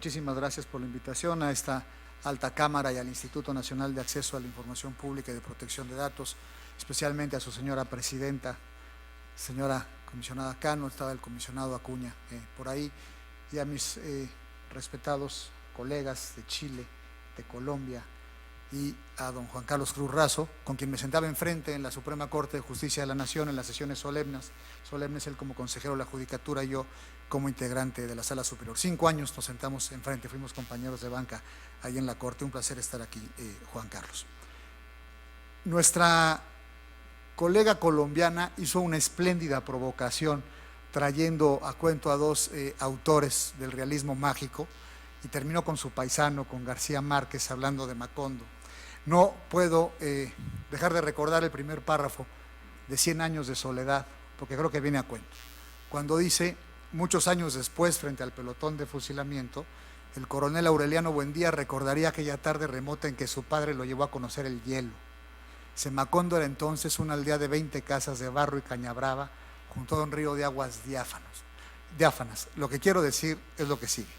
Muchísimas gracias por la invitación a esta alta cámara y al Instituto Nacional de Acceso a la Información Pública y de Protección de Datos, especialmente a su señora presidenta, señora comisionada Cano, estaba el comisionado Acuña por ahí, y a mis respetados colegas de Chile, de Colombia, y a don Juan Carlos Cruz Razo, con quien me sentaba enfrente en la Suprema Corte de Justicia de la Nación en las sesiones solemnes, él como consejero de la Judicatura y yo como integrante de la Sala Superior. 5 años nos sentamos enfrente, fuimos compañeros de banca ahí en la Corte. Un placer estar aquí, Juan Carlos. Nuestra colega colombiana hizo una espléndida provocación trayendo a cuento a dos autores del realismo mágico y terminó con su paisano, con García Márquez, hablando de Macondo. No puedo dejar de recordar el primer párrafo de 100 años de soledad, porque creo que viene a cuento, cuando dice: muchos años después, frente al pelotón de fusilamiento, el coronel Aureliano Buendía recordaría aquella tarde remota en que su padre lo llevó a conocer el hielo. Macondo era entonces una aldea de 20 casas de barro y caña brava, junto a un río de aguas diáfanas. Lo que quiero decir es lo que sigue.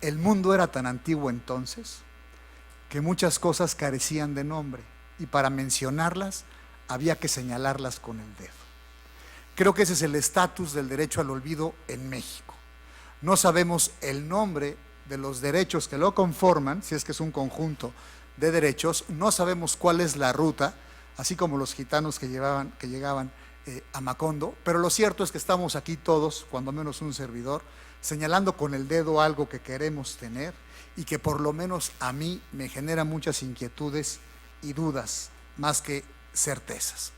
El mundo era tan antiguo entonces que muchas cosas carecían de nombre y para mencionarlas había que señalarlas con el dedo. Creo que ese es el estatus del derecho al olvido en México. No sabemos el nombre de los derechos que lo conforman, si es que es un conjunto de derechos, no sabemos cuál es la ruta, así como los gitanos que llegaban a Macondo, pero lo cierto es que estamos aquí todos, cuando menos un servidor, señalando con el dedo algo que queremos tener y que por lo menos a mí me genera muchas inquietudes y dudas, más que certezas.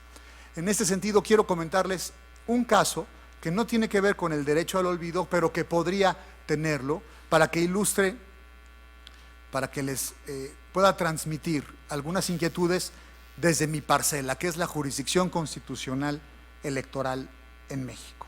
En este sentido, quiero comentarles un caso que no tiene que ver con el derecho al olvido, pero que podría tenerlo, para que ilustre, para que les pueda transmitir algunas inquietudes desde mi parcela, que es la jurisdicción constitucional electoral en México.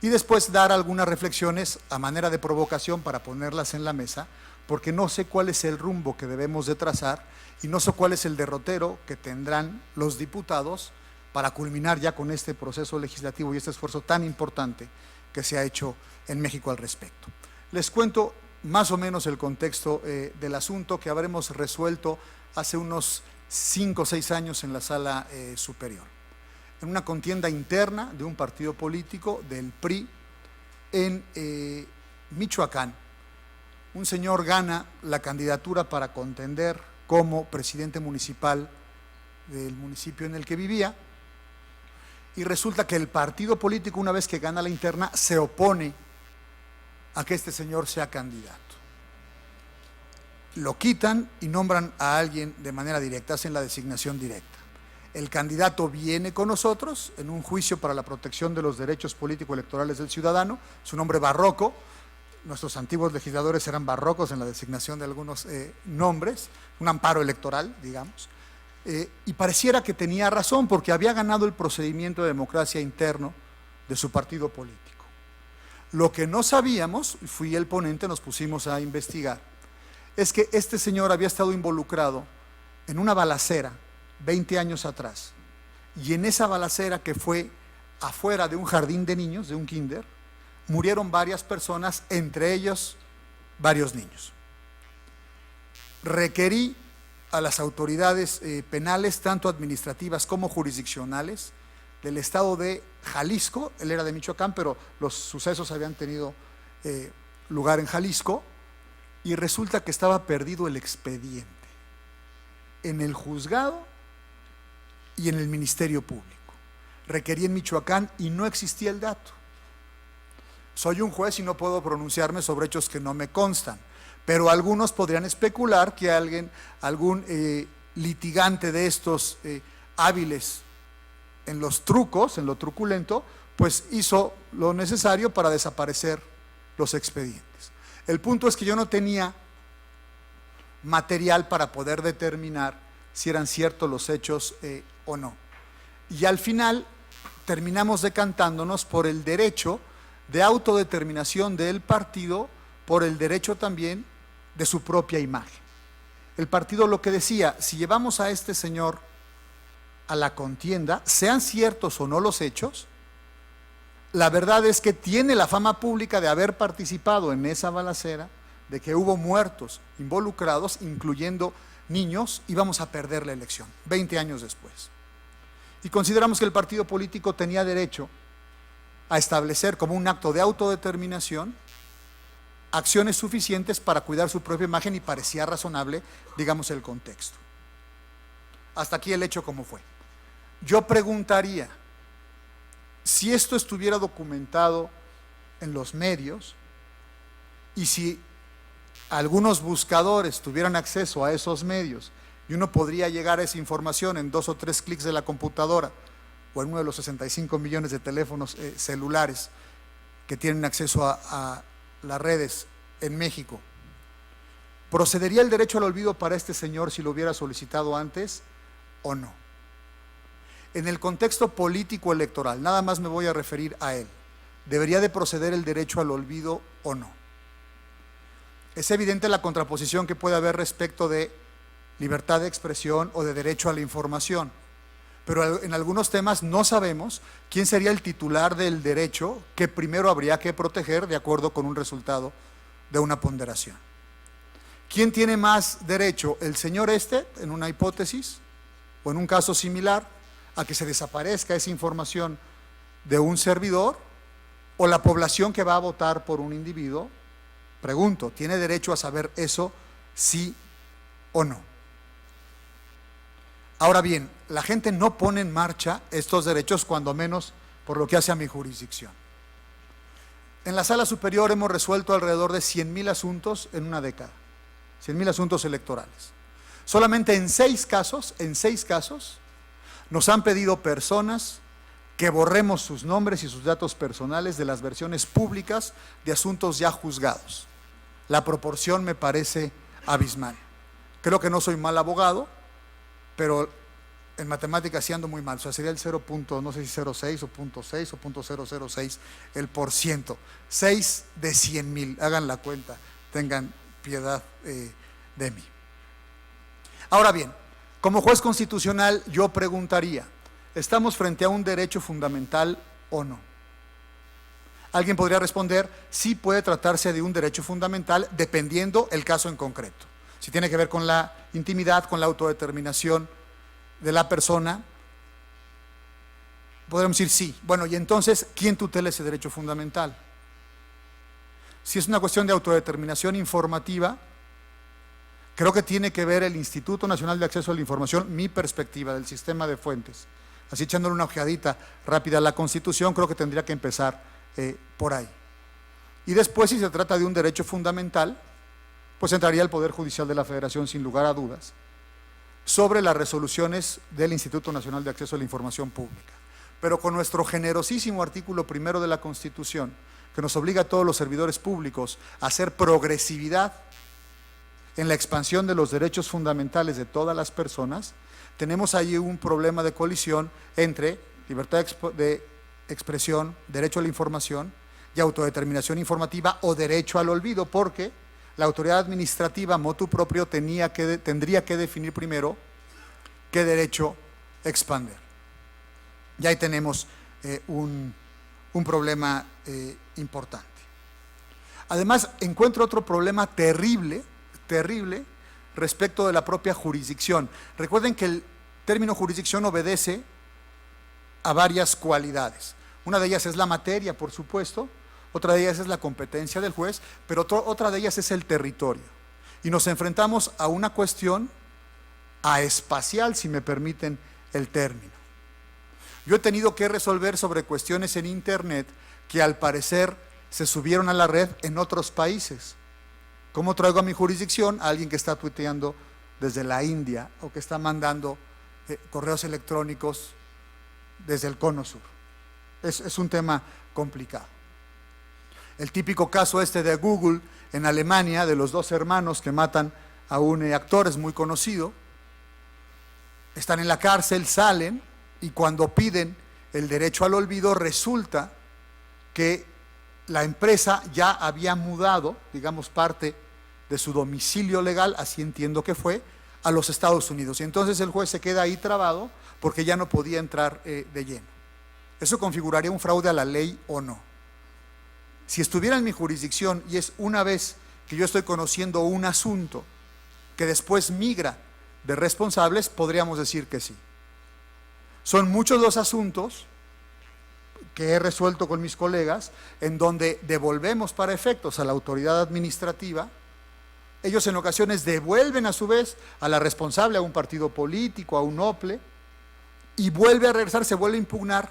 Y después dar algunas reflexiones a manera de provocación para ponerlas en la mesa, porque no sé cuál es el rumbo que debemos de trazar y no sé cuál es el derrotero que tendrán los diputados para culminar ya con este proceso legislativo y este esfuerzo tan importante que se ha hecho en México al respecto. Les cuento más o menos el contexto del asunto que habremos resuelto hace unos 5 o 6 años en la Sala Superior. En una contienda interna de un partido político, del PRI, en Michoacán, un señor gana la candidatura para contender como presidente municipal del municipio en el que vivía, y resulta que el partido político, una vez que gana la interna, se opone a que este señor sea candidato. Lo quitan y nombran a alguien de manera directa, hacen la designación directa. El candidato viene con nosotros en un juicio para la protección de los derechos político-electorales del ciudadano, su nombre barroco, nuestros antiguos legisladores eran barrocos en la designación de algunos nombres, un amparo electoral, digamos, y pareciera que tenía razón porque había ganado el procedimiento de democracia interno de su partido político. Lo que no sabíamos, fui el ponente, nos pusimos a investigar, es que este señor había estado involucrado en una balacera 20 años atrás, y en esa balacera, que fue afuera de un jardín de niños, de un kinder, murieron varias personas, entre ellos varios niños. Requerí a las autoridades penales, tanto administrativas como jurisdiccionales, del estado de Jalisco, él era de Michoacán, pero los sucesos habían tenido lugar en Jalisco, y resulta que estaba perdido el expediente en el juzgado y en el Ministerio Público. Requerí en Michoacán y no existía el dato. Soy un juez y no puedo pronunciarme sobre hechos que no me constan, pero algunos podrían especular que algún litigante de estos hábiles en los trucos, en lo truculento, pues hizo lo necesario para desaparecer los expedientes. El punto es que yo no tenía material para poder determinar si eran ciertos los hechos o no. Y al final terminamos decantándonos por el derecho de autodeterminación del partido, por el derecho también de su propia imagen. El partido lo que decía: si llevamos a este señor a la contienda, sean ciertos o no los hechos, la verdad es que tiene la fama pública de haber participado en esa balacera, de que hubo muertos involucrados, incluyendo niños, íbamos a perder la elección, 20 años después. Y consideramos que el partido político tenía derecho a establecer como un acto de autodeterminación acciones suficientes para cuidar su propia imagen y parecía razonable, digamos, el contexto. Hasta aquí el hecho como fue. Yo preguntaría, si esto estuviera documentado en los medios y si algunos buscadores tuvieran acceso a esos medios y uno podría llegar a esa información en 2 o 3 clics de la computadora o en uno de los 65 millones de teléfonos celulares que tienen acceso a las redes en México, ¿procedería el derecho al olvido para este señor si lo hubiera solicitado antes o no? En el contexto político electoral, nada más me voy a referir a él, ¿debería de proceder el derecho al olvido o no? Es evidente la contraposición que puede haber respecto de libertad de expresión o de derecho a la información, pero en algunos temas no sabemos quién sería el titular del derecho que primero habría que proteger de acuerdo con un resultado de una ponderación. ¿Quién tiene más derecho? ¿El señor en una hipótesis o en un caso similar, a que se desaparezca esa información de un servidor, o la población que va a votar por un individuo? Pregunto, ¿tiene derecho a saber eso, sí o no? Ahora bien, la gente no pone en marcha estos derechos, cuando menos por lo que hace a mi jurisdicción. En la Sala Superior hemos resuelto alrededor de 100,000 asuntos en una década, 100,000 asuntos electorales. Solamente en 6 casos, nos han pedido personas que borremos sus nombres y sus datos personales de las versiones públicas de asuntos ya juzgados. La proporción me parece abismal. Creo que no soy mal abogado, pero en matemáticas sí ando muy mal. O sea, sería el 0. No sé si 0,6 o 0,6 o 0,006 el %. 6 de 100,000. Hagan la cuenta, tengan piedad de mí. Ahora bien, como juez constitucional yo preguntaría, ¿estamos frente a un derecho fundamental o no? Alguien podría responder, sí puede tratarse de un derecho fundamental dependiendo el caso en concreto. Si tiene que ver con la intimidad, con la autodeterminación de la persona, podremos decir sí. Bueno, y entonces, ¿quién tutela ese derecho fundamental? Si es una cuestión de autodeterminación informativa, creo que tiene que ver el Instituto Nacional de Acceso a la Información, mi perspectiva del sistema de fuentes. Así, echándole una ojeadita rápida a la Constitución, creo que tendría que empezar por ahí. Y después, si se trata de un derecho fundamental, pues entraría el Poder Judicial de la Federación, sin lugar a dudas, sobre las resoluciones del Instituto Nacional de Acceso a la Información Pública. Pero con nuestro generosísimo artículo 1 de la Constitución, que nos obliga a todos los servidores públicos a hacer progresividad en la expansión de los derechos fundamentales de todas las personas, tenemos ahí un problema de colisión entre libertad de expresión, derecho a la información y autodeterminación informativa o derecho al olvido, porque la autoridad administrativa motu proprio tendría que definir primero qué derecho expander. Y ahí tenemos un problema importante. Además, encuentro otro problema terrible respecto de la propia jurisdicción. Recuerden que el término jurisdicción obedece a varias cualidades. Una de ellas es la materia, por supuesto, otra de ellas es la competencia del juez, pero otra de ellas es el territorio. Y nos enfrentamos a una cuestión aespacial, si me permiten el término. Yo he tenido que resolver sobre cuestiones en Internet que al parecer se subieron a la red en otros países. ¿Cómo traigo a mi jurisdicción a alguien que está tuiteando desde la India o que está mandando correos electrónicos desde el Cono Sur? Es un tema complicado. El típico caso de Google en Alemania, de los 2 hermanos que matan a un actor, es muy conocido. Están en la cárcel, salen, y cuando piden el derecho al olvido, resulta que la empresa ya había mudado, digamos, parte de su domicilio legal, así entiendo que fue, a los Estados Unidos. Y entonces el juez se queda ahí trabado porque ya no podía entrar de lleno. ¿Eso configuraría un fraude a la ley o no? Si estuviera en mi jurisdicción y es una vez que yo estoy conociendo un asunto que después migra de responsables, podríamos decir que sí. Son muchos los asuntos que he resuelto con mis colegas en donde devolvemos para efectos a la autoridad administrativa. Ellos en ocasiones devuelven a su vez a la responsable, a un partido político, a un OPLE, y vuelve a regresar, se vuelve a impugnar.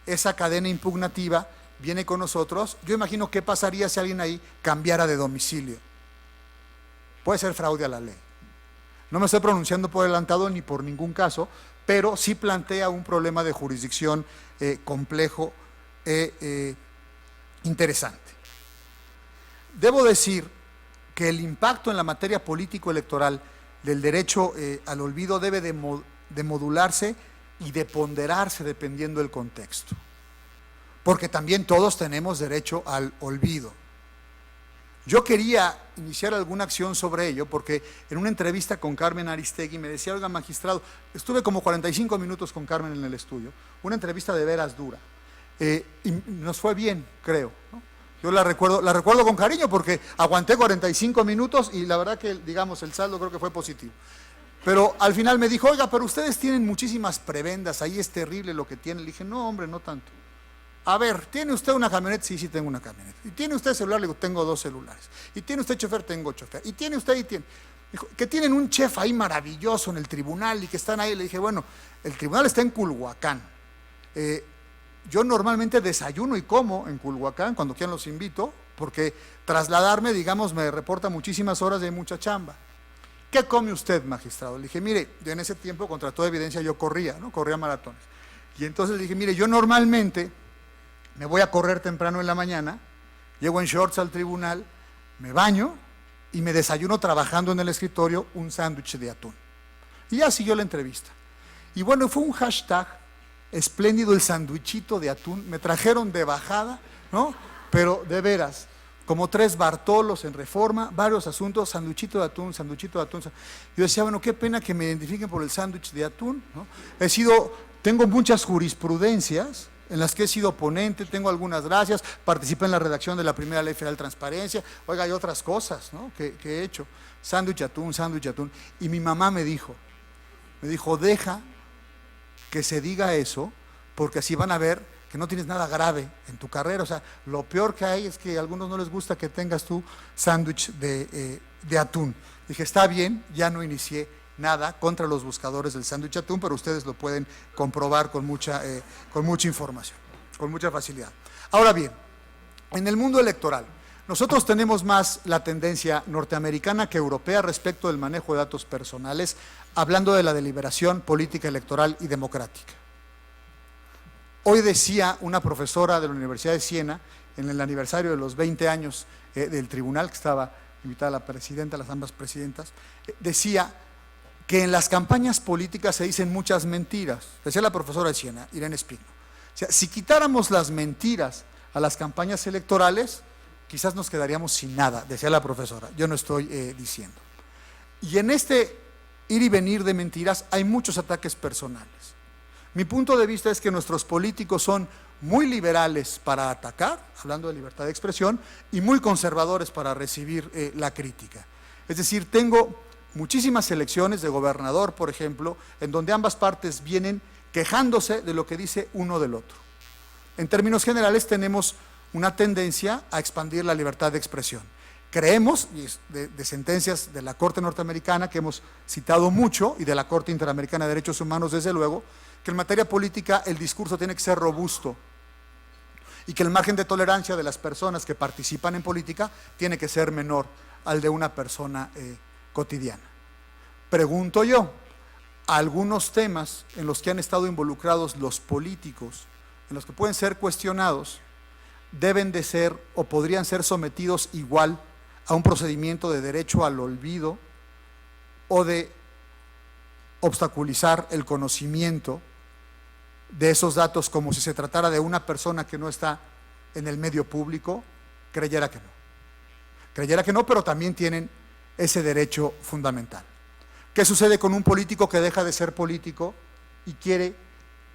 Esa cadena impugnativa viene con nosotros. Yo imagino qué pasaría si alguien ahí cambiara de domicilio. Puede ser fraude a la ley. No me estoy pronunciando por adelantado ni por ningún caso, pero sí plantea un problema de jurisdicción complejo e interesante. Debo decir que el impacto en la materia político-electoral del derecho al olvido debe de modularse y de ponderarse dependiendo del contexto, porque también todos tenemos derecho al olvido. Yo quería iniciar alguna acción sobre ello porque en una entrevista con Carmen Aristegui me decía: oiga, magistrado, estuve como 45 minutos con Carmen en el estudio, una entrevista de veras dura, y nos fue bien, creo, ¿no? Yo la recuerdo con cariño porque aguanté 45 minutos y la verdad que, digamos, el saldo creo que fue positivo. Pero al final me dijo: oiga, pero ustedes tienen muchísimas prebendas, ahí es terrible lo que tienen. Le dije: no, hombre, no tanto. A ver, ¿tiene usted una camioneta? Sí, sí tengo una camioneta. ¿Y tiene usted celular? Le digo: tengo 2 celulares. ¿Y tiene usted chofer? Tengo chofer. ¿Y tiene usted? Y tiene. Dijo, que tienen un chef ahí maravilloso en el tribunal y que están ahí. Le dije: bueno, el tribunal está en Culhuacán. Yo normalmente desayuno y como en Culhuacán, cuando quieran los invito, porque trasladarme, digamos, me reporta muchísimas horas y hay mucha chamba. ¿Qué come usted, magistrado? Le dije: mire, yo en ese tiempo, contra toda evidencia, yo corría, ¿no? Corría maratones. Y entonces le dije: mire, yo normalmente me voy a correr temprano en la mañana, llego en shorts al tribunal, me baño y me desayuno trabajando en el escritorio un sándwich de atún. Y ya siguió la entrevista. Y bueno, fue un hashtag espléndido el sándwichito de atún. Me trajeron de bajada, ¿no? Pero de veras, como 3 Bartolos en Reforma, varios asuntos, sándwichito de atún, sándwichito de atún. Yo decía: bueno, qué pena que me identifiquen por el sándwich de atún, ¿no? Tengo muchas jurisprudencias en las que he sido ponente, tengo algunas gracias, participé en la redacción de la primera Ley Federal de Transparencia, oiga, hay otras cosas, ¿no?, que he hecho, sándwich atún, y mi mamá me dijo, deja que se diga eso, porque así van a ver que no tienes nada grave en tu carrera. O sea, lo peor que hay es que a algunos no les gusta que tengas tu sándwich de atún. Dije: está bien, ya no inicié nada contra los buscadores del sándwich atún, pero ustedes lo pueden comprobar con mucha información, con mucha facilidad. Ahora bien, en el mundo electoral, nosotros tenemos más la tendencia norteamericana que europea respecto del manejo de datos personales, hablando de la deliberación política, electoral y democrática. Hoy decía una profesora de la Universidad de Siena, en el aniversario de los 20 años del tribunal, que estaba invitada la presidenta, las ambas presidentas, decía que en las campañas políticas se dicen muchas mentiras. Decía la profesora de Siena, Irene Espino. O sea, si quitáramos las mentiras a las campañas electorales, quizás nos quedaríamos sin nada, decía la profesora. Yo no estoy diciendo. Y en este ir y venir de mentiras hay muchos ataques personales. Mi punto de vista es que nuestros políticos son muy liberales para atacar, hablando de libertad de expresión, y muy conservadores para recibir la crítica. Es decir, tengo muchísimas elecciones de gobernador, por ejemplo, en donde ambas partes vienen quejándose de lo que dice uno del otro. En términos generales, tenemos una tendencia a expandir la libertad de expresión. Creemos, y de sentencias de la Corte norteamericana que hemos citado mucho, y de la Corte Interamericana de Derechos Humanos, desde luego, que en materia política el discurso tiene que ser robusto y que el margen de tolerancia de las personas que participan en política tiene que ser menor al de una persona cotidiana. Pregunto yo, algunos temas en los que han estado involucrados los políticos, en los que pueden ser cuestionados, deben de ser o podrían ser sometidos igual a un procedimiento de derecho al olvido o de obstaculizar el conocimiento de esos datos como si se tratara de una persona que no está en el medio público. Creyera que no, pero también tienen ese derecho fundamental. ¿Qué sucede con un político que deja de ser político y quiere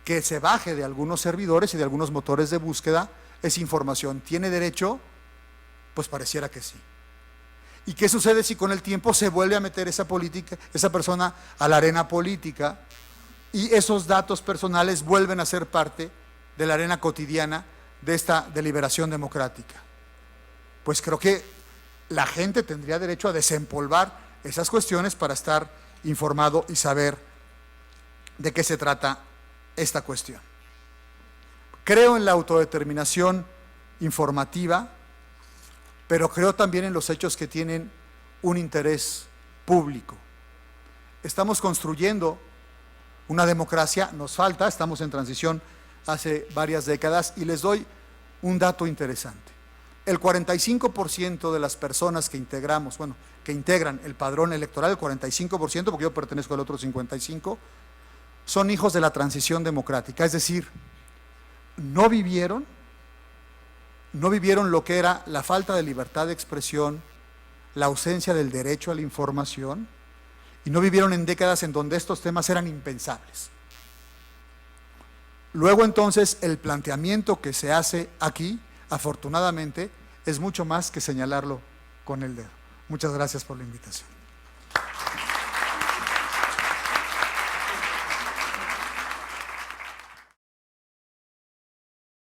que se baje de algunos servidores y de algunos motores de búsqueda esa información? ¿Tiene derecho? Pues pareciera que sí. ¿Y qué sucede si con el tiempo se vuelve a meter esa persona a la arena política y esos datos personales vuelven a ser parte de la arena cotidiana de esta deliberación democrática? Pues creo que la gente tendría derecho a desempolvar esas cuestiones para estar informado y saber de qué se trata esta cuestión. Creo en la autodeterminación informativa, pero creo también en los hechos que tienen un interés público. Estamos construyendo una democracia, nos falta, estamos en transición hace varias décadas, y les doy un dato interesante. El 45% de las personas que integran el padrón electoral, el 45%, porque yo pertenezco al otro 55%, son hijos de la transición democrática, es decir, no vivieron lo que era la falta de libertad de expresión, la ausencia del derecho a la información, y no vivieron en décadas en donde estos temas eran impensables. Luego entonces el planteamiento que se hace aquí, afortunadamente, es mucho más que señalarlo con el dedo. Muchas gracias por la invitación.